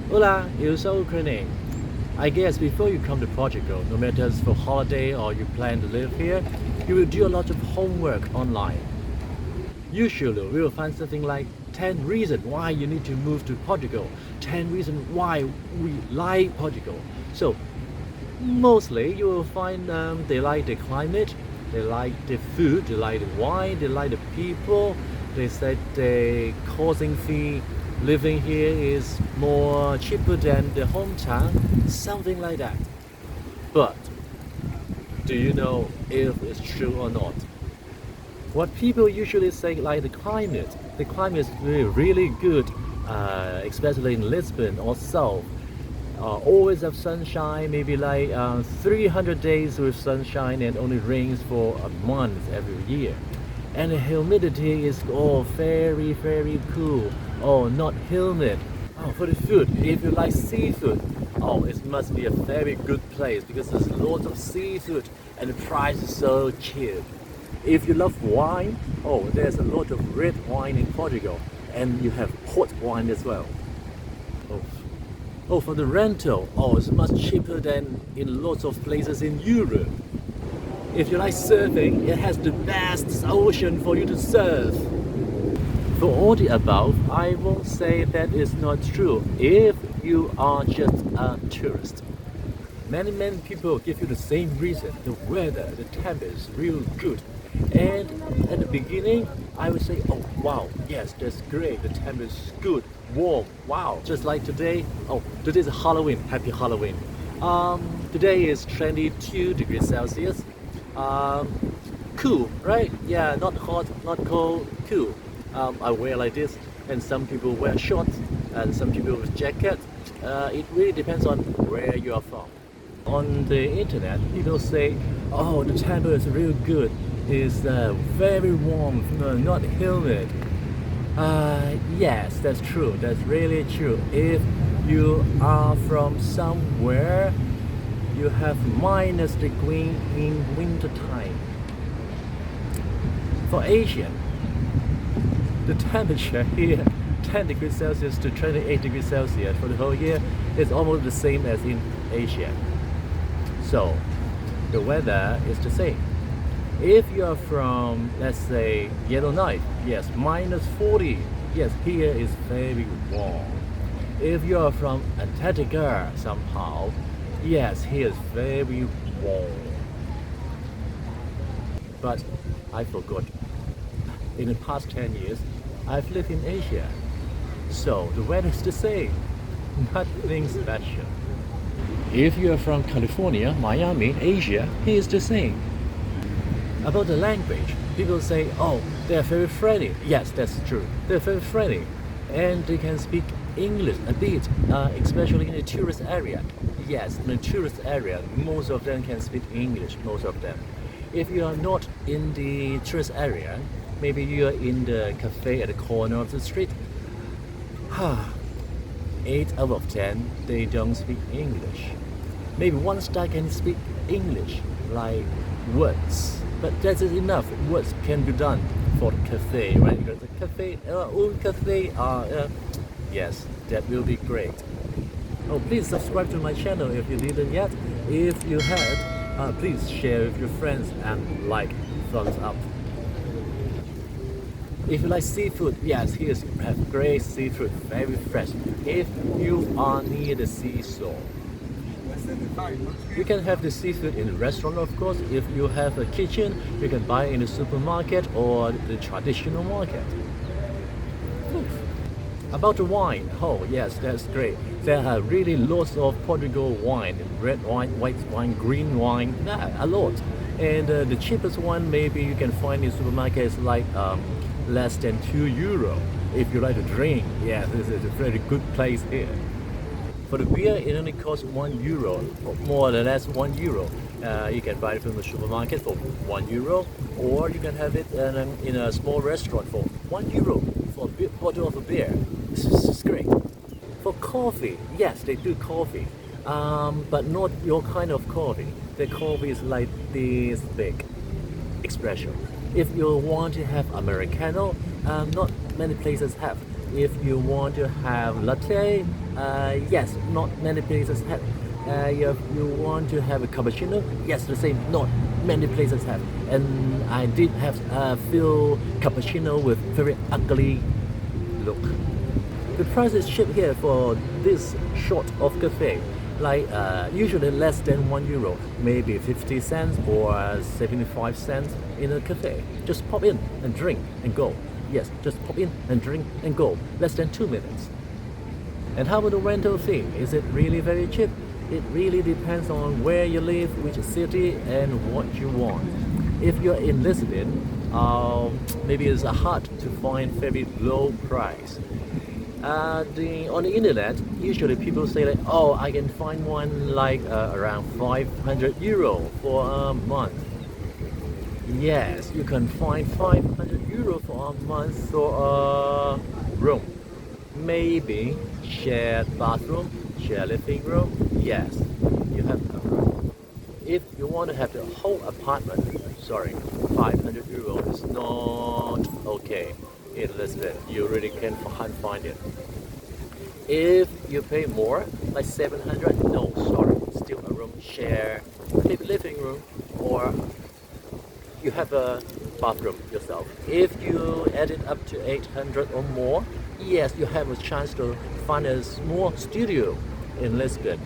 Hola, eu sou Ukrainian. I guess before you come to Portugal, no matter it's for holiday or you plan to live here, you will do a lot of homework online. Usually, we will find something like 10 reasons why you need to move to Portugal, 10 reasons why we like Portugal. So, mostly you will find they like the climate, they like the food, they like the wine, they like the people. They said the causing fee living here is more cheaper than the hometown, something like that. But do you know if it's true or not? What people usually say, like the climate is really good, especially in Lisbon or South. Always have sunshine, maybe like 300 days with sunshine and only rains for a month every year. And the humidity is very, very cool. Oh, not humid. Oh, for the food, if you like seafood, oh, it must be a very good place because there's lots of seafood and the price is so cheap. If you love wine, oh, there's a lot of red wine in Portugal, and you have port wine as well. Oh, for the rental, oh, it's much cheaper than in lots of places in Europe. If you like surfing, it has the best ocean for you to surf. For all the above, I won't say that is not true if you are just a tourist. Many people give you the same reason. The weather, the temperature is real good. And at the beginning, I would say, oh wow, yes, that's great. The temperature is good, warm, wow. Just like today, oh, today is Halloween, happy Halloween. Today is 22 degrees Celsius. Cool, right? Yeah, not hot, not cold, cool. I wear like this, and some people wear shorts, and some people with jacket. It really depends on where you are from. On the internet, people say, oh, the temperature is real good. It's very warm, not humid. Yes, that's true. That's really true. If you are from somewhere, you have minus degree in winter time. For Asian, the temperature here, 10 degrees Celsius to 28 degrees Celsius for the whole year is almost the same as in Asia. So, the weather is the same. If you are from, let's say, Yellowknife, yes, minus 40, yes, here is very warm. If you are from Antarctica somehow, yes, here is very warm. But I forgot. In the past 10 years, I've lived in Asia. So the weather is the same. Nothing special. If you are from California, Miami, Asia, here is the same. About the language, people say, oh, they are very friendly. Yes, that's true. They're very friendly. And they can speak English a bit, especially in the tourist area. Yes, in the tourist area, most of them can speak English, most of them. If you are not in the tourist area, maybe you are in the cafe at the corner of the street. 8 out of 10, they don't speak English. Maybe one star can speak English, like words. But that is enough. Words can be done for the cafe, right? Because the cafe, cafe, yes, that will be great. Oh, please subscribe to my channel if you didn't yet. If you had, please share with your friends and like, thumbs up. If you like seafood, yes, here have great seafood, very fresh. If you are near the seashore, you can have the seafood in the restaurant, of course. If you have a kitchen, you can buy in the supermarket or the traditional market. About the wine, oh yes, that's great. There are really lots of Portugal wine, red wine, white wine, green wine, a lot. And the cheapest one maybe you can find in supermarkets like less than €2. If you like to drink, yeah, this is a very good place here. For the beer, it only costs €1, or more or less €1. You can buy it from the supermarket for €1, or you can have it in a small restaurant for €1 for a bottle of a beer. This is great. For coffee, yes, they do coffee, but not your kind of coffee. The coffee is like this big espresso. If you want to have Americano, not many places have. If you want to have latte, yes, not many places have. If you want to have a cappuccino, yes, the same, not many places have. And I did have a few cappuccino with very ugly look. The price is cheap here for this sort of cafe, like usually less than €1, maybe 50 cents or 75 cents in a cafe. Just pop in and drink and go. Yes, just pop in and drink and go. Less than 2 minutes. And how about the rental fee? Is it really very cheap? It really depends on where you live, which city, and what you want. If you're in Lisbon, maybe it's hard to find very low price. On the internet, usually people say that, oh, I can find one like around €500 for a month. Yes, you can find €500 for a month for a room. Maybe shared bathroom, shared living room. Yes, you have a room. If you want to have the whole apartment, sorry, €500 is not okay in Lisbon. You really can't find it. If you pay more, like 700, no, sorry, still a room share, maybe living room, or you have a bathroom yourself. If you add it up to 800 or more, yes, you have a chance to find a small studio in Lisbon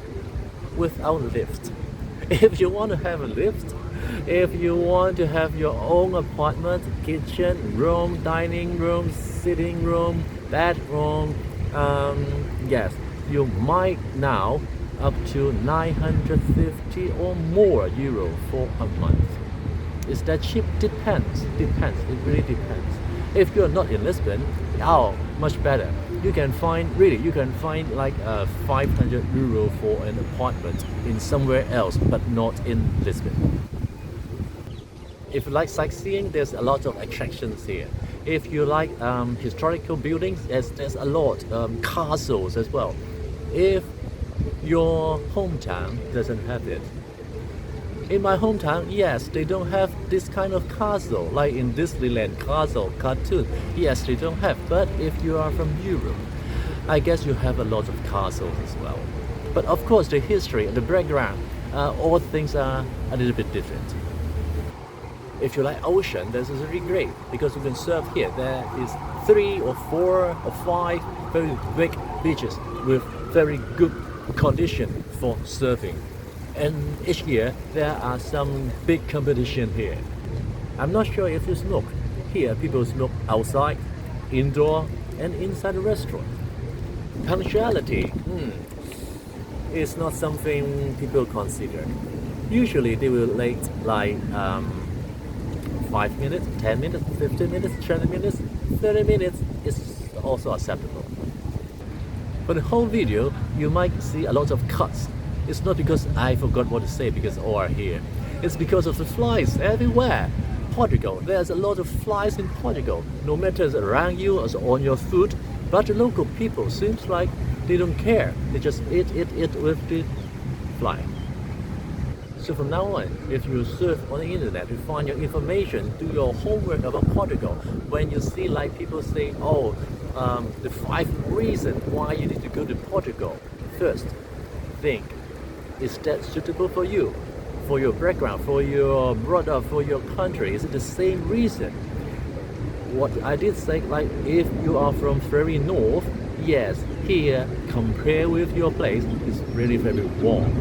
without lift. If you want to have a lift, if you want to have your own apartment, kitchen, room, dining room, sitting room, bedroom, yes, you might now up to 950 or more euro for a month. Is that cheap? Depends. It really depends. If you're not in Lisbon, oh, much better. You can find like €500 for an apartment in somewhere else, but not in Lisbon. If you like sightseeing, there's a lot of attractions here. If you like historical buildings, there's a lot, castles as well. If your hometown doesn't have it. In my hometown, yes, they don't have this kind of castle, like in Disneyland castle cartoon. Yes, they don't have. But if you are from Europe, I guess you have a lot of castles as well. But of course, the history and the background, all things are a little bit different. If you like ocean, this is really great because you can surf here. There is 3 or 4 or 5 very big beaches with very good condition for surfing. And each year there are some big competition here. I'm not sure if you smoke. Here people smoke outside, indoor, and inside the restaurant. Punctuality is not something people consider. Usually they will late like 5 minutes, 10 minutes, 15 minutes, 20 minutes, 30 minutes is also acceptable. For the whole video, you might see a lot of cuts. It's not because I forgot what to say because all are here. It's because of the flies everywhere. Portugal, there's a lot of flies in Portugal, no matter it's around you or on your food, but the local people seems like they don't care. They just eat with the fly. So from now on, if you surf on the internet, you find your information, do your homework about Portugal. When you see like people say, oh, the 5 reasons why you need to go to Portugal. First, think, is that suitable for you, for your background, for your brother, for your country? Is it the same reason? What I did say, like if you are from very north, yes, here compare with your place is really very warm.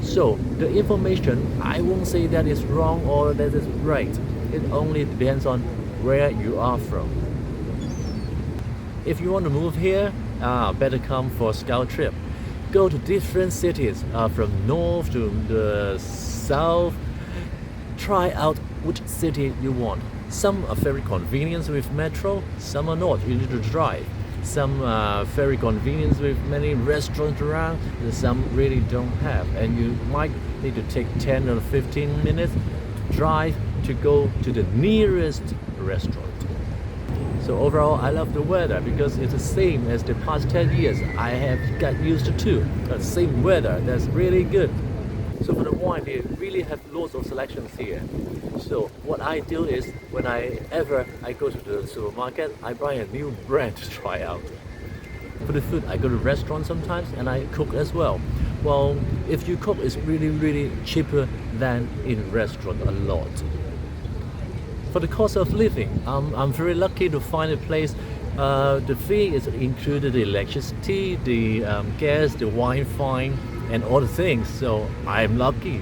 So the information, I won't say that is wrong or that is right. It only depends on where you are from. If you want to move here, better come for a scout trip. Go to different cities from north to the south. Try out which city you want. Some are very convenient with metro, some are not. You need to drive. Some are very convenient with many restaurants around, and some really don't have. And you might need to take 10 or 15 minutes to drive to go to the nearest restaurant. So overall, I love the weather because it's the same as the past 10 years I have got used to. The same weather, that's really good. So for the wine, they really have lots of selections here. So what I do is, when I go to the supermarket, I buy a new brand to try out. For the food, I go to restaurants sometimes and I cook as well. Well, if you cook, it's really cheaper than in restaurant a lot. For the cost of living, I'm very lucky to find a place. The fee is included the electricity, the gas, the Wi-Fi, and all the things. So I'm lucky.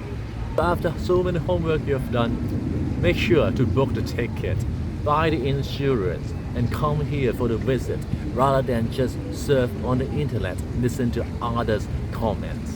After so many homework you have done, make sure to book the ticket, buy the insurance, and come here for the visit, rather than just surf on the internet, listen to others' comments.